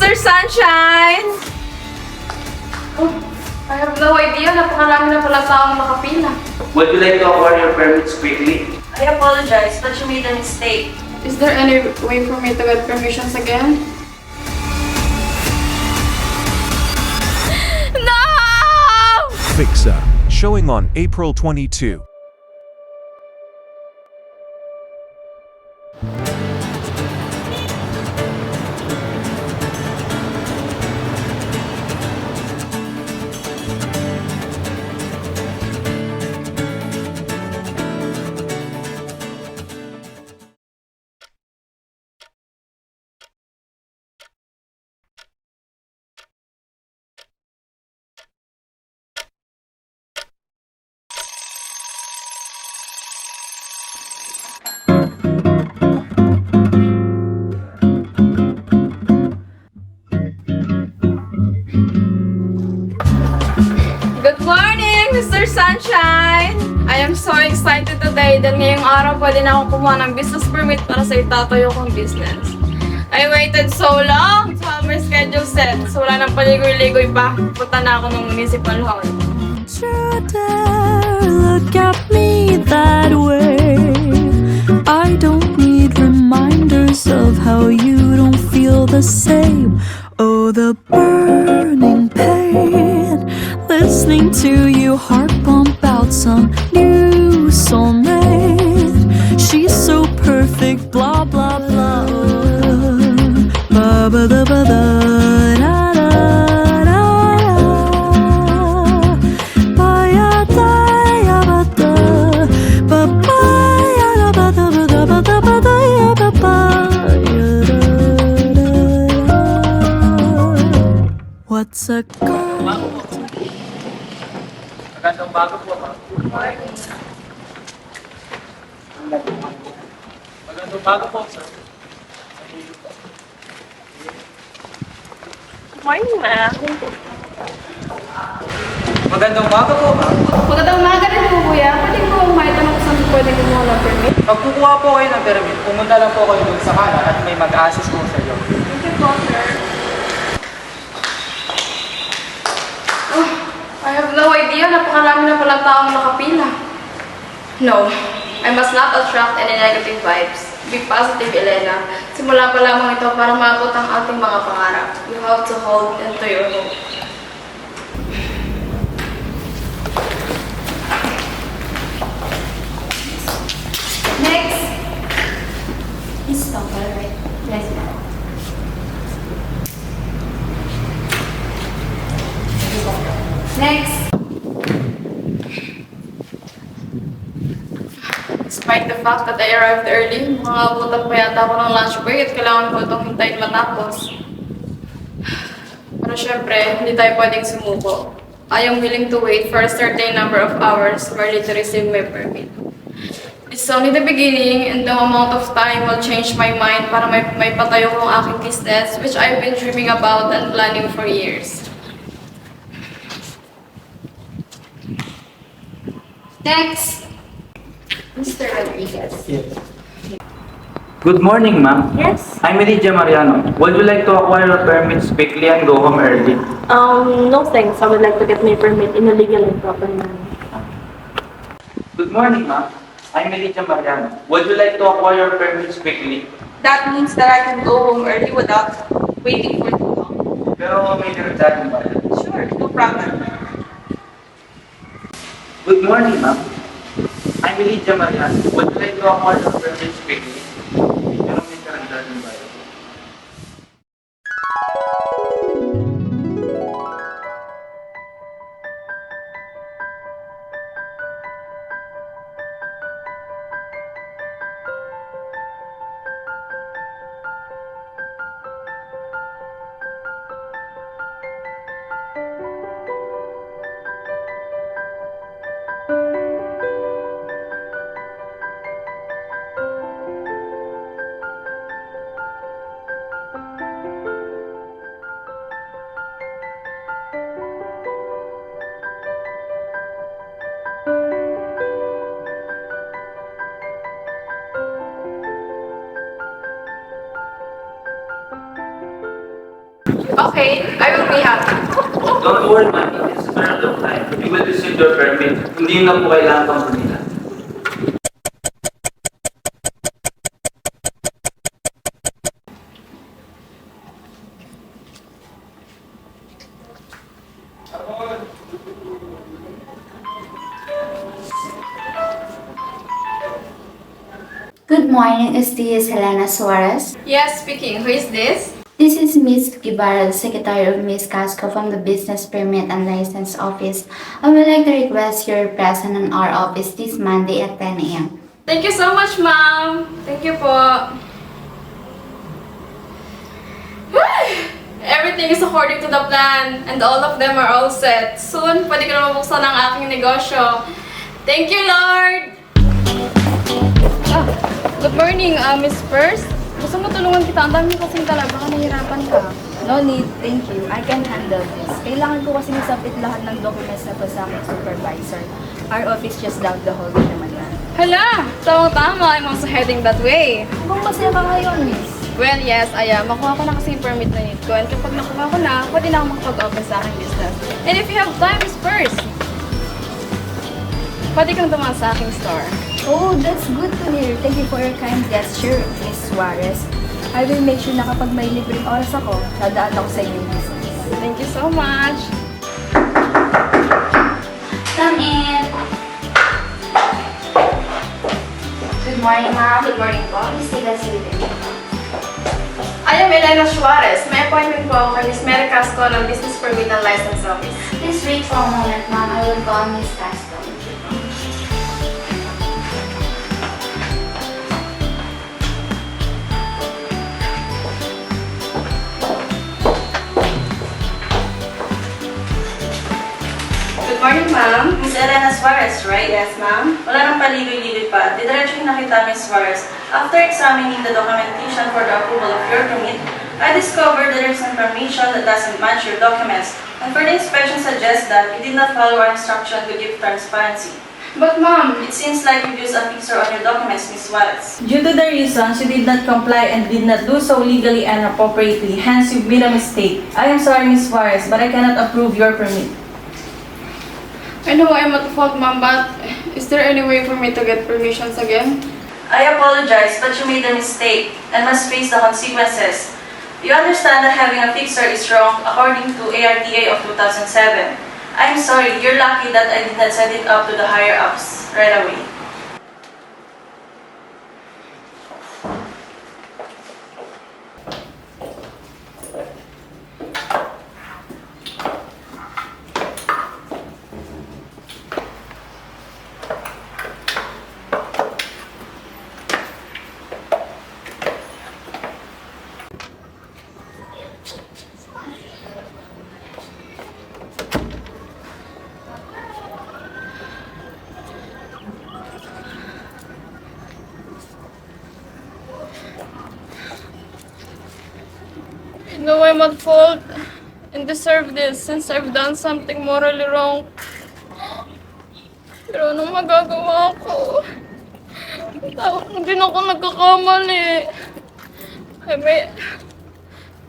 Mr. Sunshine! Oh, I have no idea. Napakarami na pala taong nakapila. Would you like to acquire your permits quickly? I apologize, but you made a mistake. Is there any way for me to get permissions again? No! Fixa, showing on April 22. Good morning, Mr. Sunshine! I am so excited today dahil ngayong araw pwede na akong kumuha ng business permit para sa itatayo kong business. I waited so long to have my schedule set. So wala nang paligoy-ligoy pa. Punta na ako ng municipal hall. You dare look at me that way. I don't need reminders of how you don't feel the same. Oh, the burning pain. Listening to you heart pump out some new soulmate. She's so perfect, blah blah blah. Ba ba da ba da da da da. Ba ya da ya ba da. Ba ba ya da ba da ba da ba da ba da ya ba ba ya da da da. What's a girl? Magandang bago po, ma'am. Magandang bago po, sir. Morning, ma'am. Magandang bago po, ma'am. Magandang umaga din po, kuya. Pwede ko maitanong kung saan po pwede kumuha ng permit? Pag kukuha po kayo ng permit, pumunta lang po kayo dun sa kanan at may mag-assist po sa iyo. Thank you po, sir. Oh, I have no idea. Napakarami na pala taong nakapila. No, I must not attract any negative vibes. Be positive, Elena. Simula pa lamang ito para maabot ang ating mga pangarap. You have to hold into your hope. Next! Is Topper right? Yes, ma'am. Next! Despite the fact that I arrived early, mga abutan pa yata ako ng lunch break at kailangan ko itong hintayin matapos. Pero syempre, hindi tayo pwedeng sumuko. I am willing to wait for a certain number of hours merely to receive my permit. It's only the beginning and the amount of time will change my mind para may patayo kong aking business which I've been dreaming about and planning for years. Next! Mr. Rodriguez. Good morning, ma'am. Yes? I'm Elijah Mariano. Would you like to acquire your permits quickly and go home early? No thanks. I would like to get my permit in a legal and proper manner. Good morning, ma'am. I'm Elijah Mariano. Would you like to acquire your permits quickly? That means that I can go home early without waiting for too long. Pero may darating ba? Sure, no problem. Good morning, ma'am. I'm Elijah Mariano. Would you like to acquire your permits quickly? Pero may darating ba? Okay, I will be happy. Don't worry, ma'am. It's a matter of time. You will receive your permit. Hindi na po kailangan pang pumila. Good morning, is this Helena Suarez? Yes, speaking. Who is this? This is Miss Guevara, the Secretary of Miss Casco from the Business Permit and License Office. I would like to request your presence in our office this Monday at 10 a.m. Thank you so much, ma'am. Thank you po. Everything is according to the plan and all of them are all set. Soon, pwede ko na mabuksan ang aking negosyo. Thank you, Lord! Good morning, Miss First. Gusto mo tulungan kita? Ang dami kasing tala. Baka nahihirapan ka. No need, thank you. I can handle this. Kailangan ko kasi isabit lahat ng documents na to sa aking supervisor. Our office just down the hall din naman yan. Hala! Tama-tama. I'm also heading that way. Kung masaya ka ngayon, miss. Well, yes, makuha ko na kasi yung permit na need ko. And kapag nakuha ko na, pwede na akong makapag-open sa aking business. And if you have time, Miss First, pwede kang dumaan sa aking store. Oh, that's good to hear. Thank you for your kind gesture, Miss Suarez. I will make sure na kapag may libreng oras ako, dadaan ako sa inyong business. Thank you so much. Come in. Good morning, ma'am. Good morning po. Please take a seat. I am Elena Suarez. May appointment po ako kay Miss Mary Casco ng Business Permit and License Office. Please wait for a moment, ma'am. I will call Miss Casco. Good morning, ma'am. Miss Elena Suarez, right? Yes, ma'am. Wala nang paligoy-ligoy pa. Didiretso na kita, Miss Suarez. After examining the documentation for the approval of your permit, I discovered there is information that doesn't match your documents. And further inspection suggests that you did not follow our instruction to give transparency. But, ma'am, It seems like you used a fixer on your documents, Miss Suarez. Due to the reasons you did not comply and did not do so legally and appropriately, hence you've made a mistake. I am sorry, Miss Suarez, but I cannot approve your permit. I know I'm at fault, ma'am, but is there any way for me to get permissions again? I apologize, but you made a mistake and must face the consequences. You understand that having a fixer is wrong according to ARTA of 2007. I'm sorry, you're lucky that I did not send it up to the higher-ups right away. I know I'm at fault and deserve this since I've done something morally wrong. Pero anong magagawa ko? Hindi na ako nagkakamali.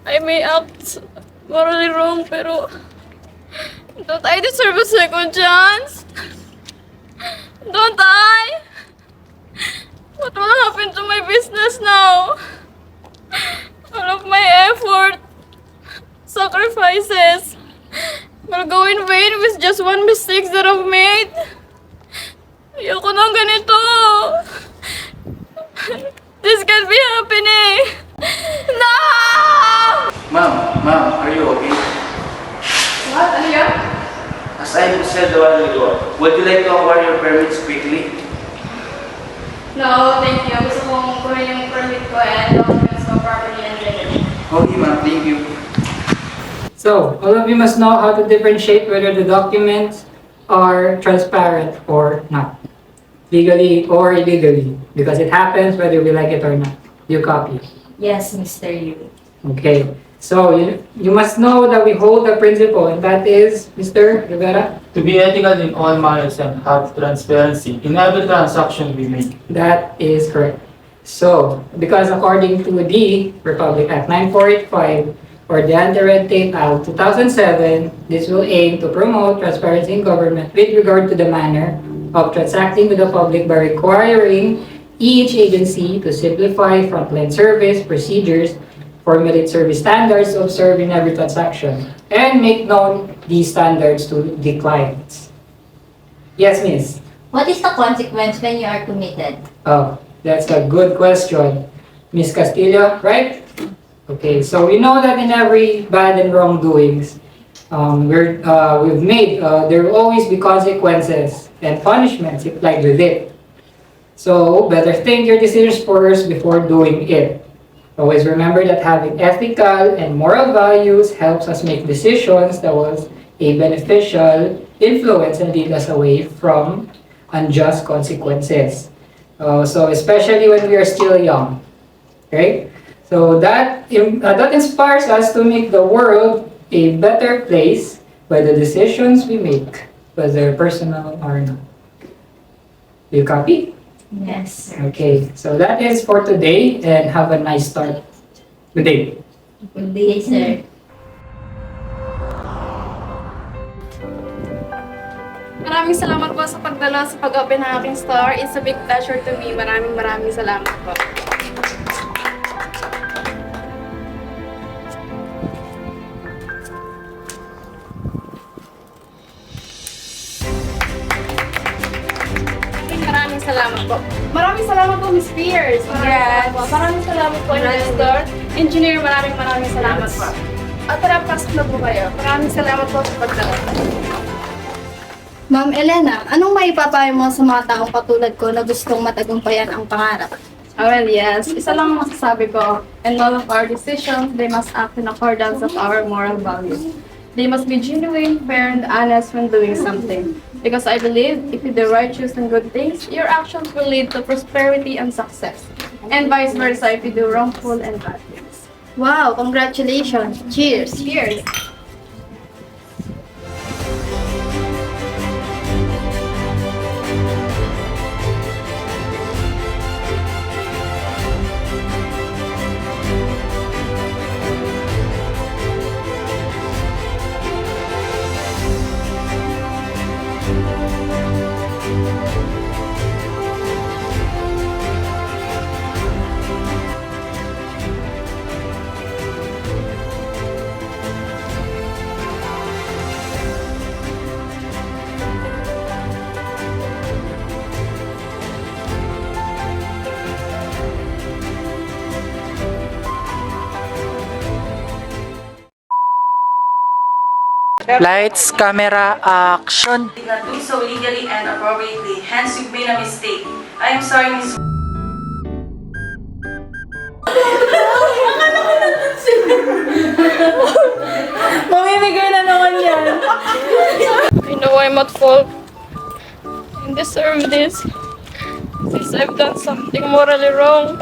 I may act morally wrong, pero don't I deserve a second chance? Don't I? What will happen to my business now? All of my effort, sacrifices, will go in vain with just one mistake that I've made. Ayoko nang ganito. This can't be happening. No! Ma'am, are you okay? What? Ano yan? As I said a while ago, would you like to acquire your permits quickly? No, thank you. Gusto kong kunin yung permit ko and documents ko properly and legally. Okay, ma'am. Thank you. So, all of you must know how to differentiate whether the documents are transparent or not. Legally or illegally. Because it happens whether we like it or not. You copy. Yes, Mr. Yu. Okay. So, you must know that we hold a principle, and that is, Mr. Rivera? To be ethical in all matters and have transparency in every transaction we make. That is correct. So, because according to the Republic Act 9485, or the Anti-Red Tape Act 2007. This will aim to promote transparency in government with regard to the manner of transacting with the public by requiring each agency to simplify frontline service procedures, formulate service standards to observe in every transaction, and make known these standards to the clients. Yes, Miss? What is the consequence when you are committed? Oh, that's a good question. Miss Castillo, right? Okay, so we know that in every bad and wrongdoings we've made, there will always be consequences and punishments applied with it. So, better think your decisions first before doing it. Always remember that having ethical and moral values helps us make decisions that will a beneficial influence and lead us away from unjust consequences. So, especially when we are still young. Okay? So that inspires us to make the world a better place by the decisions we make, whether personal or not. Do you copy? Yes. Okay, so that is for today and have a nice start. Good day. Good day, sir. Maraming salamat po sa pagdala sa pag-open ng aking store. It's a big pleasure to me. Maraming salamat po. Maraming salamat po, Miss Pierce. Maraming salamat po, investor. Engineer, maraming salamat po. At tara, pasok na po kayo. Maraming salamat po sa pagdala. Ma'am Elena, anong maipapayo mo sa mga taong katulad ko na gustong matagumpayan ang pangarap? Well, yes. Isa lang ang masasabi ko. In all of our decisions, they must act in accordance of our moral values. They must be genuine, fair, and honest when doing something. Because I believe, if you do righteous and good things, your actions will lead to prosperity and success. And vice versa if you do wrongful and bad things. Wow, congratulations. Cheers. Cheers! Lights, camera, action. Did not do so legally and appropriately, hence you've made a mistake. I am sorry, Miss. Mamimigay na naman yan. I know I'm at fault. I deserve this. Since I've done something morally wrong.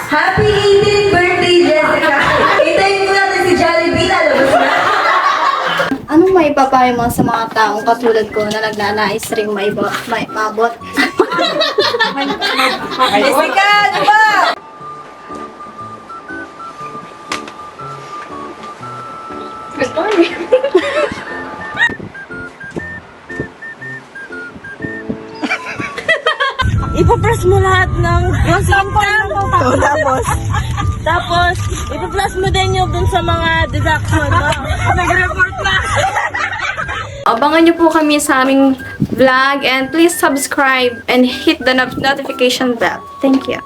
Happy 18th birthday, Jessica! Hintayin ko natin si Jollibee, lalabas na. Anong maipapayo mo sa mga taong katulad ko na nagnanais ring maabot? Jessica, ano ba? Good morning. Ipapress mo lahat ng tapos ipapress mo din yung dun sa mga deduction mo. Nag-report na. Abangan niyo po kami sa aming vlog and please subscribe and hit the notification bell. Thank you.